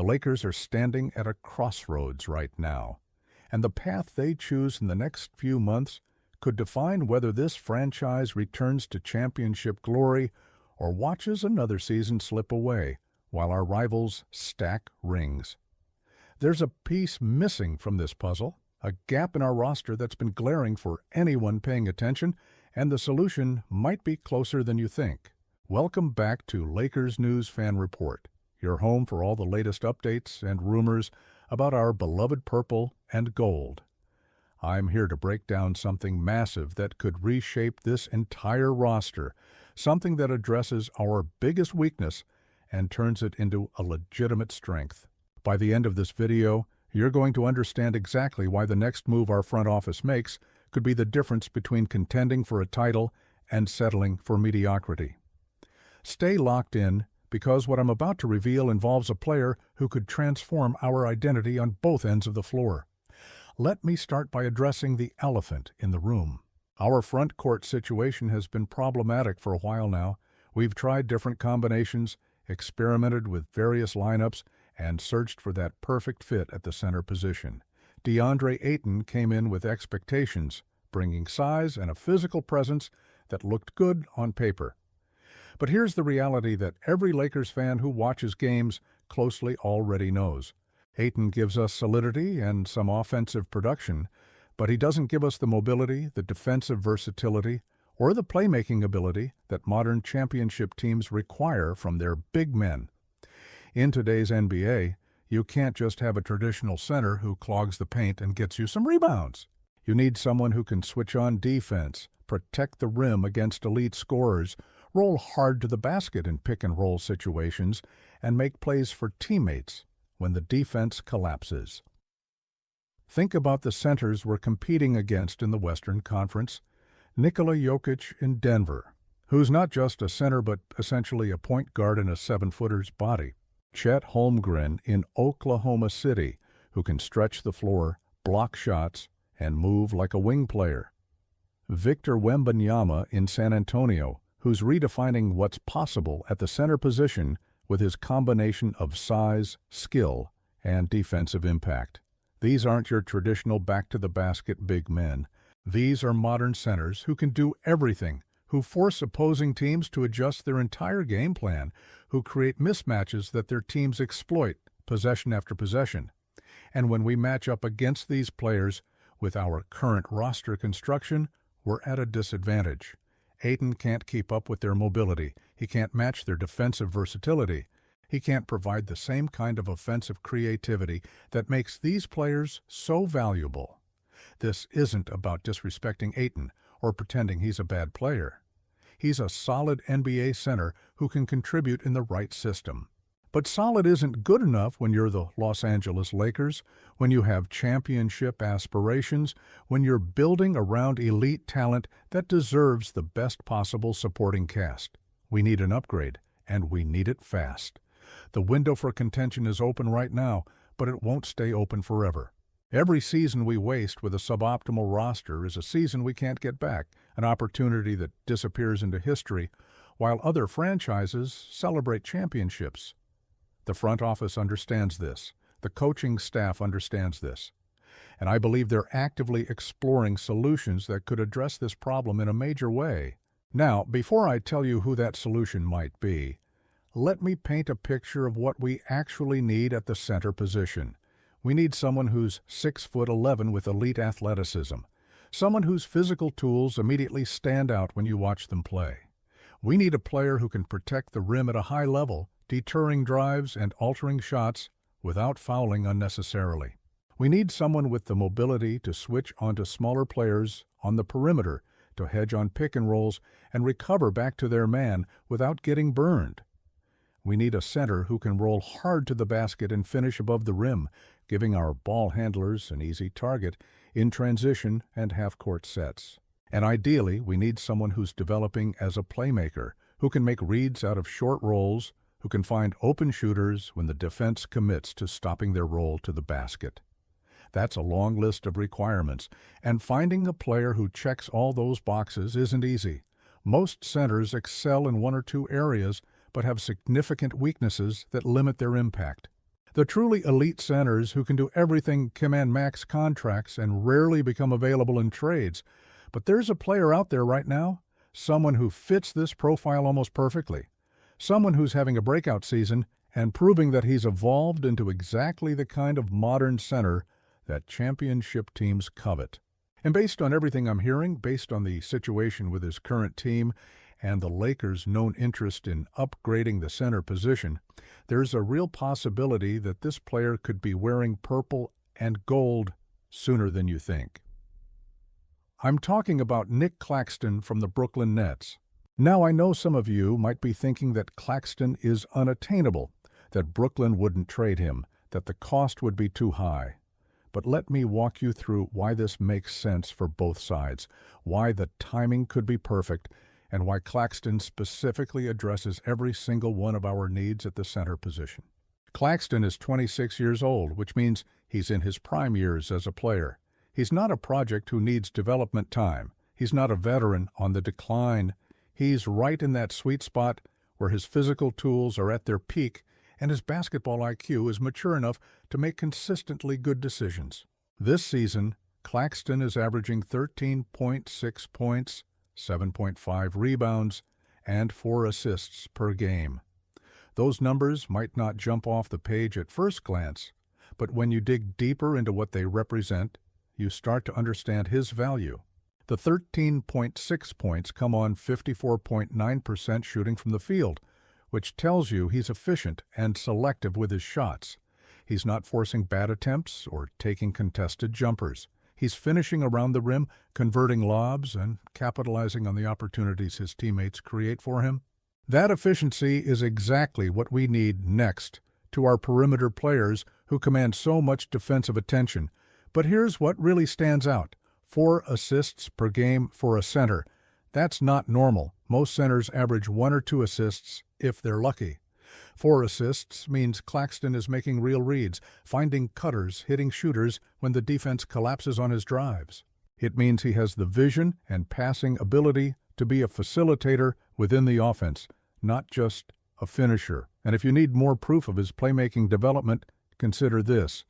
The Lakers are standing at a crossroads right now, and the path they choose in the next few months could define whether this franchise returns to championship glory or watches another season slip away while our rivals stack rings. There's a piece missing from this puzzle, a gap in our roster that's been glaring for anyone paying attention, and the solution might be closer than you think. Welcome back to Lakers News Fan Report, your home for all the latest updates and rumors about our beloved purple and gold. I'm here to break down something massive that could reshape this entire roster, something that addresses our biggest weakness and turns it into a legitimate strength. By the end of this video, you're going to understand exactly why the next move our front office makes could be the difference between contending for a title and settling for mediocrity. Stay locked in, because what I'm about to reveal involves a player who could transform our identity on both ends of the floor. Let me start by addressing the elephant in the room. Our front court situation has been problematic for a while now. We've tried different combinations, experimented with various lineups, and searched for that perfect fit at the center position. DeAndre Ayton came in with expectations, bringing size and a physical presence that looked good on paper. But here's the reality that every Lakers fan who watches games closely already knows. Ayton gives us solidity and some offensive production, but he doesn't give us the mobility, the defensive versatility, or the playmaking ability that modern championship teams require from their big men. In today's NBA, you can't just have a traditional center who clogs the paint and gets you some rebounds. You need someone who can switch on defense, protect the rim against elite scorers, roll hard to the basket in pick-and-roll situations, and make plays for teammates when the defense collapses. Think about the centers we're competing against in the Western Conference. Nikola Jokic in Denver, who's not just a center but essentially a point guard in a 7-footer's body. Chet Holmgren in Oklahoma City, who can stretch the floor, block shots, and move like a wing player. Victor Wembanyama in San Antonio, who's redefining what's possible at the center position with his combination of size, skill, and defensive impact. These aren't your traditional back-to-the-basket big men. These are modern centers who can do everything, who force opposing teams to adjust their entire game plan, who create mismatches that their teams exploit possession after possession. And when we match up against these players with our current roster construction, we're at a disadvantage. Ayton can't keep up with their mobility. He can't match their defensive versatility. He can't provide the same kind of offensive creativity that makes these players so valuable. This isn't about disrespecting Ayton or pretending he's a bad player. He's a solid NBA center who can contribute in the right system. But solid isn't good enough when you're the Los Angeles Lakers, when you have championship aspirations, when you're building around elite talent that deserves the best possible supporting cast. We need an upgrade, and we need it fast. The window for contention is open right now, but it won't stay open forever. Every season we waste with a suboptimal roster is a season we can't get back, an opportunity that disappears into history, while other franchises celebrate championships. The front office understands this. The coaching staff understands this. And I believe they're actively exploring solutions that could address this problem in a major way. Now, before I tell you who that solution might be, let me paint a picture of what we actually need at the center position. We need someone who's 6'11" with elite athleticism, someone whose physical tools immediately stand out when you watch them play. We need a player who can protect the rim at a high level, deterring drives and altering shots without fouling unnecessarily. We need someone with the mobility to switch onto smaller players on the perimeter, to hedge on pick and rolls and recover back to their man without getting burned. We need a center who can roll hard to the basket and finish above the rim, giving our ball handlers an easy target in transition and half-court sets. And ideally, we need someone who's developing as a playmaker, who can make reads out of short rolls, who can find open shooters when the defense commits to stopping their roll to the basket. That's a long list of requirements, and finding a player who checks all those boxes isn't easy. Most centers excel in one or two areas, but have significant weaknesses that limit their impact. The truly elite centers who can do everything command max contracts and rarely become available in trades. But there's a player out there right now, someone who fits this profile almost perfectly. Someone who's having a breakout season and proving that he's evolved into exactly the kind of modern center that championship teams covet. And based on everything I'm hearing, based on the situation with his current team and the Lakers' known interest in upgrading the center position, there's a real possibility that this player could be wearing purple and gold sooner than you think. I'm talking about Nic Claxton from the Brooklyn Nets. Now, I know some of you might be thinking that Claxton is unattainable, that Brooklyn wouldn't trade him, that the cost would be too high. But let me walk you through why this makes sense for both sides, why the timing could be perfect, and why Claxton specifically addresses every single one of our needs at the center position. Claxton is 26 years old, which means he's in his prime years as a player. He's not a project who needs development time. He's not a veteran on the decline. He's right in that sweet spot where his physical tools are at their peak and his basketball IQ is mature enough to make consistently good decisions. This season, Claxton is averaging 13.6 points, 7.5 rebounds, and 4 assists per game. Those numbers might not jump off the page at first glance, but when you dig deeper into what they represent, you start to understand his value. The 13.6 points come on 54.9% shooting from the field, which tells you he's efficient and selective with his shots. He's not forcing bad attempts or taking contested jumpers. He's finishing around the rim, converting lobs, and capitalizing on the opportunities his teammates create for him. That efficiency is exactly what we need next to our perimeter players who command so much defensive attention. But here's what really stands out. 4 assists per game for a center. That's not normal. Most centers average 1 or 2 assists if they're lucky. 4 assists means Claxton is making real reads, finding cutters, hitting shooters when the defense collapses on his drives. It means he has the vision and passing ability to be a facilitator within the offense, not just a finisher. And if you need more proof of his playmaking development, consider this.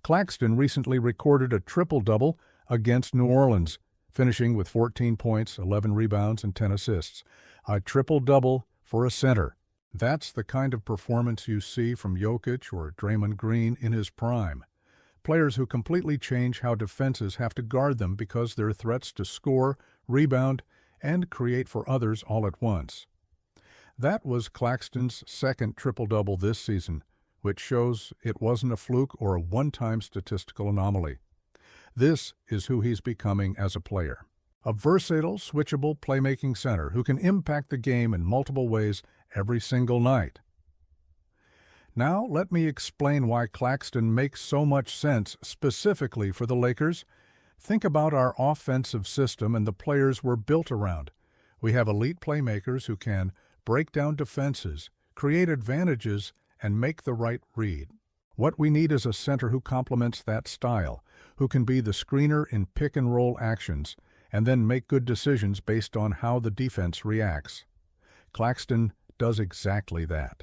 Claxton recently recorded a triple-double against New Orleans, finishing with 14 points, 11 rebounds, and 10 assists. A triple-double for a center. That's the kind of performance you see from Jokic or Draymond Green in his prime. Players who completely change how defenses have to guard them because they're threats to score, rebound, and create for others all at once. That was Claxton's second triple-double this season, which shows it wasn't a fluke or a one-time statistical anomaly. This is who he's becoming as a player. A versatile, switchable playmaking center who can impact the game in multiple ways every single night. Now let me explain why Claxton makes so much sense specifically for the Lakers. Think about our offensive system and the players we're built around. We have elite playmakers who can break down defenses, create advantages, and make the right read. What we need is a center who complements that style, who can be the screener in pick-and-roll actions, and then make good decisions based on how the defense reacts. Claxton does exactly that.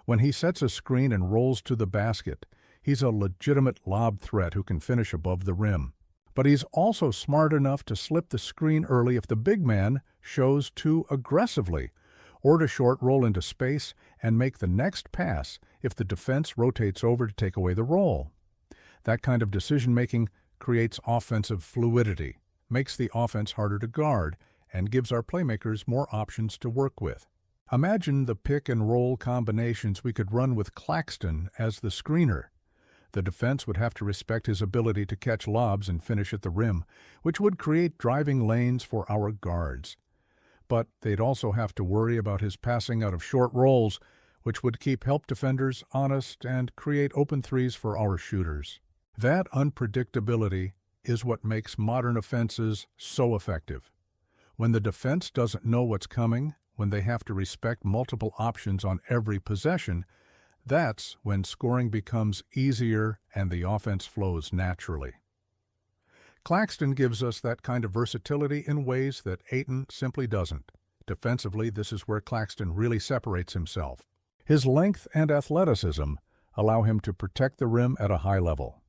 When he sets a screen and rolls to the basket, he's a legitimate lob threat who can finish above the rim. But he's also smart enough to slip the screen early if the big man shows too aggressively, or to short roll into space and make the next pass if the defense rotates over to take away the roll. That kind of decision-making creates offensive fluidity, makes the offense harder to guard, and gives our playmakers more options to work with. Imagine the pick-and-roll combinations we could run with Claxton as the screener. The defense would have to respect his ability to catch lobs and finish at the rim, which would create driving lanes for our guards. But they'd also have to worry about his passing out of short rolls, which would keep help defenders honest and create open threes for our shooters. That unpredictability is what makes modern offenses so effective. When the defense doesn't know what's coming, when they have to respect multiple options on every possession, that's when scoring becomes easier and the offense flows naturally. Claxton gives us that kind of versatility in ways that Ayton simply doesn't. Defensively, this is where Claxton really separates himself. His length and athleticism allow him to protect the rim at a high level.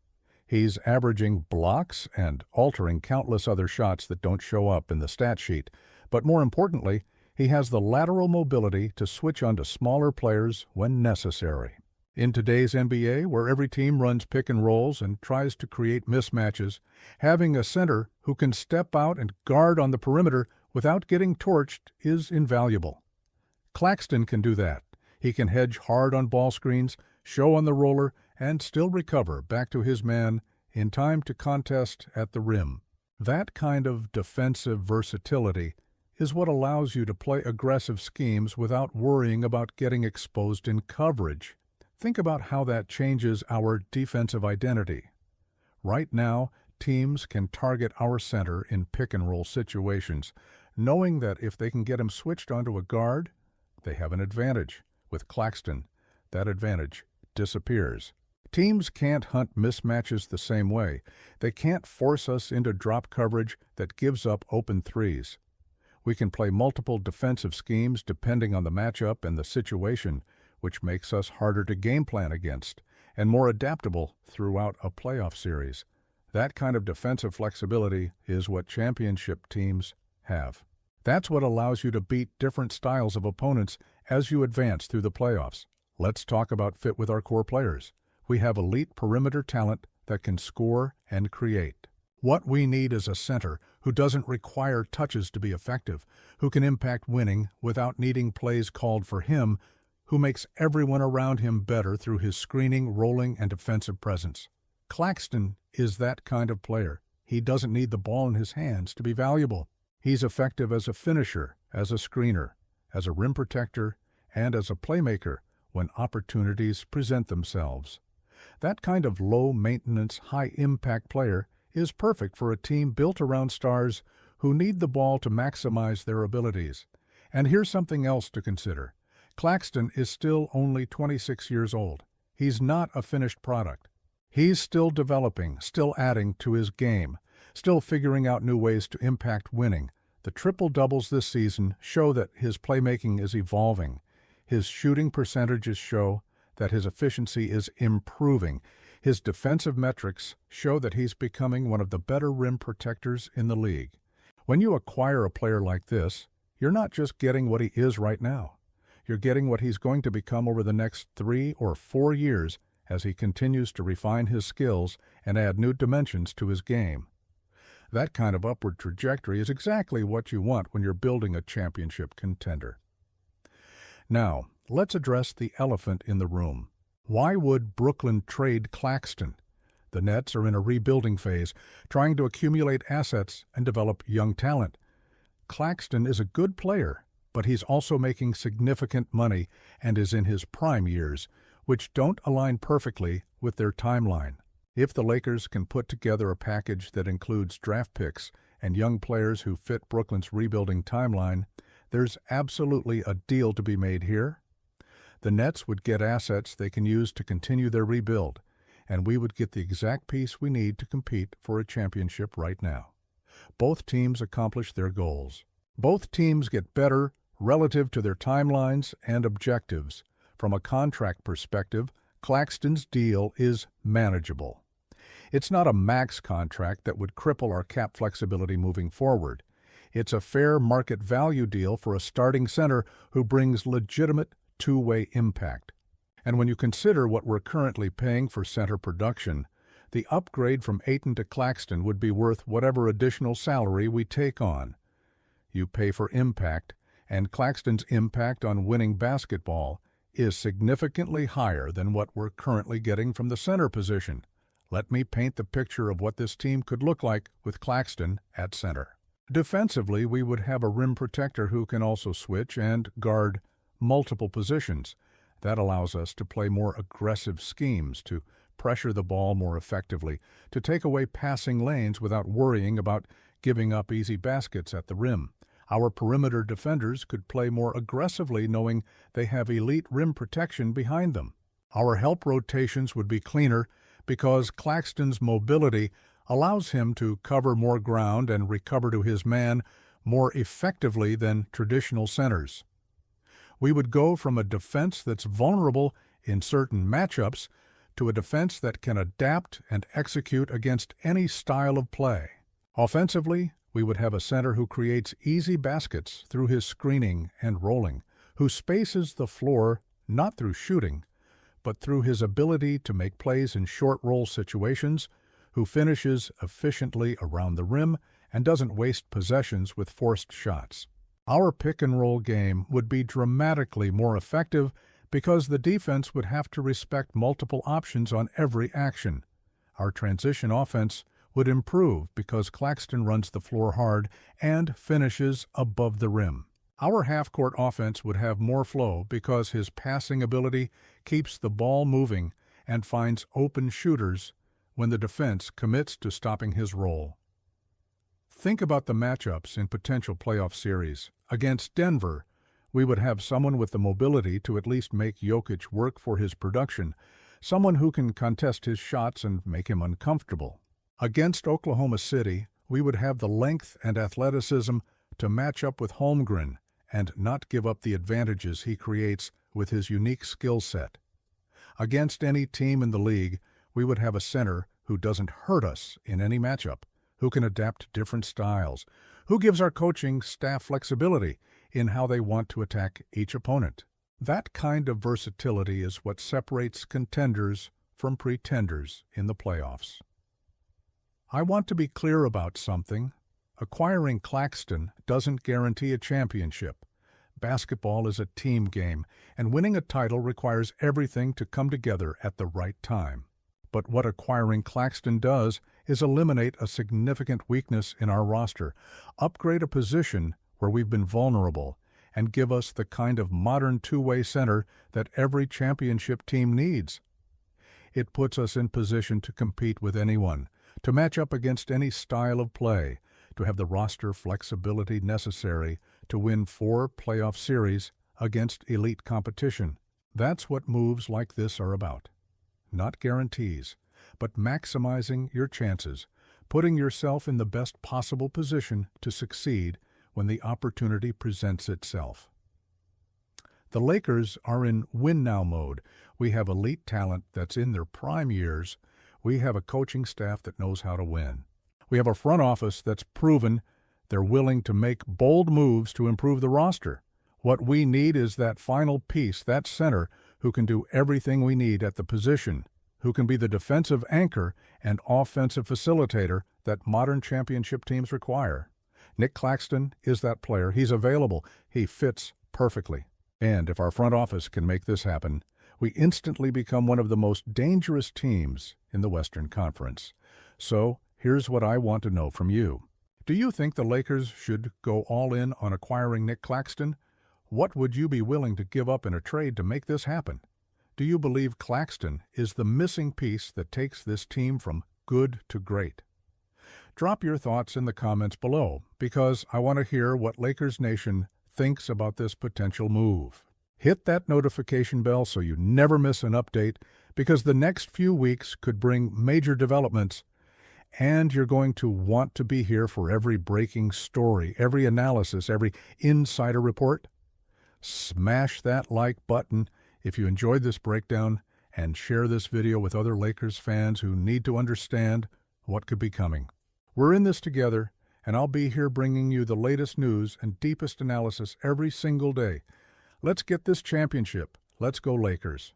He's averaging blocks and altering countless other shots that don't show up in the stat sheet. But more importantly, he has the lateral mobility to switch onto smaller players when necessary. In today's NBA, where every team runs pick and rolls and tries to create mismatches, having a center who can step out and guard on the perimeter without getting torched is invaluable. Claxton can do that. He can hedge hard on ball screens, show on the roller, and still recover back to his man in time to contest at the rim. That kind of defensive versatility is what allows you to play aggressive schemes without worrying about getting exposed in coverage. Think about how that changes our defensive identity. Right now, teams can target our center in pick-and-roll situations, knowing that if they can get him switched onto a guard, they have an advantage. With Claxton, that advantage disappears. Teams can't hunt mismatches the same way. They can't force us into drop coverage that gives up open threes. We can play multiple defensive schemes depending on the matchup and the situation, which makes us harder to game plan against and more adaptable throughout a playoff series. That kind of defensive flexibility is what championship teams have. That's what allows you to beat different styles of opponents as you advance through the playoffs. Let's talk about fit with our core players. We have elite perimeter talent that can score and create. What we need is a center who doesn't require touches to be effective, who can impact winning without needing plays called for him, who makes everyone around him better through his screening, rolling, and defensive presence. Claxton is that kind of player. He doesn't need the ball in his hands to be valuable. He's effective as a finisher, as a screener, as a rim protector, and as a playmaker when opportunities present themselves. That kind of low-maintenance, high-impact player is perfect for a team built around stars who need the ball to maximize their abilities. And here's something else to consider. Claxton is still only 26 years old. He's not a finished product. He's still developing, still adding to his game, still figuring out new ways to impact winning. The triple-doubles this season show that his playmaking is evolving. His shooting percentages show that his efficiency is improving. His defensive metrics show that he's becoming one of the better rim protectors in the league. When you acquire a player like this, you're not just getting what he is right now. You're getting what he's going to become over the next 3 or 4 years as he continues to refine his skills and add new dimensions to his game. That kind of upward trajectory is exactly what you want when you're building a championship contender. Now, let's address the elephant in the room. Why would Brooklyn trade Claxton? The Nets are in a rebuilding phase, trying to accumulate assets and develop young talent. Claxton is a good player, but he's also making significant money and is in his prime years, which don't align perfectly with their timeline. If the Lakers can put together a package that includes draft picks and young players who fit Brooklyn's rebuilding timeline, there's absolutely a deal to be made here. The Nets would get assets they can use to continue their rebuild, and we would get the exact piece we need to compete for a championship right now. Both teams accomplish their goals. Both teams get better relative to their timelines and objectives. From a contract perspective, Claxton's deal is manageable. It's not a max contract that would cripple our cap flexibility moving forward. It's a fair market value deal for a starting center who brings legitimate two-way impact. And when you consider what we're currently paying for center production, the upgrade from Ayton to Claxton would be worth whatever additional salary we take on. You pay for impact, and Claxton's impact on winning basketball is significantly higher than what we're currently getting from the center position. Let me paint the picture of what this team could look like with Claxton at center. Defensively, we would have a rim protector who can also switch and guard multiple positions. That allows us to play more aggressive schemes, to pressure the ball more effectively, to take away passing lanes without worrying about giving up easy baskets at the rim. Our perimeter defenders could play more aggressively knowing they have elite rim protection behind them. Our help rotations would be cleaner because Claxton's mobility allows him to cover more ground and recover to his man more effectively than traditional centers. We would go from a defense that's vulnerable in certain matchups, to a defense that can adapt and execute against any style of play. Offensively, we would have a center who creates easy baskets through his screening and rolling, who spaces the floor not through shooting, but through his ability to make plays in short roll situations, who finishes efficiently around the rim and doesn't waste possessions with forced shots. Our pick-and-roll game would be dramatically more effective because the defense would have to respect multiple options on every action. Our transition offense would improve because Claxton runs the floor hard and finishes above the rim. Our half-court offense would have more flow because his passing ability keeps the ball moving and finds open shooters when the defense commits to stopping his roll. Think about the matchups in potential playoff series. Against Denver, we would have someone with the mobility to at least make Jokic work for his production, someone who can contest his shots and make him uncomfortable. Against Oklahoma City, we would have the length and athleticism to match up with Holmgren and not give up the advantages he creates with his unique skill set. Against any team in the league, we would have a center who doesn't hurt us in any matchup, who can adapt to different styles, who gives our coaching staff flexibility in how they want to attack each opponent. That kind of versatility is what separates contenders from pretenders in the playoffs. I want to be clear about something. Acquiring Claxton doesn't guarantee a championship. Basketball is a team game, and winning a title requires everything to come together at the right time. But what acquiring Claxton does is eliminate a significant weakness in our roster, upgrade a position where we've been vulnerable, and give us the kind of modern two-way center that every championship team needs. It puts us in position to compete with anyone, to match up against any style of play, to have the roster flexibility necessary to win 4 playoff series against elite competition. That's what moves like this are about. Not guarantees, but maximizing your chances, putting yourself in the best possible position to succeed when the opportunity presents itself. The Lakers are in win-now mode. We have elite talent that's in their prime years. We have a coaching staff that knows how to win. We have a front office that's proven they're willing to make bold moves to improve the roster. What we need is that final piece, that center, who can do everything we need at the position, who can be the defensive anchor and offensive facilitator that modern championship teams require. Nic Claxton is that player. He's available. He fits perfectly. And if our front office can make this happen, we instantly become one of the most dangerous teams in the Western Conference. So, here's what I want to know from you. Do you think the Lakers should go all in on acquiring Nic Claxton? What would you be willing to give up in a trade to make this happen? Do you believe Claxton is the missing piece that takes this team from good to great? Drop your thoughts in the comments below, because I want to hear what Lakers Nation thinks about this potential move. Hit that notification bell so you never miss an update, because the next few weeks could bring major developments, and you're going to want to be here for every breaking story, every analysis, every insider report. Smash that like button if you enjoyed this breakdown, and share this video with other Lakers fans who need to understand what could be coming. We're in this together, and I'll be here bringing you the latest news and deepest analysis every single day. Let's get this championship. Let's go Lakers.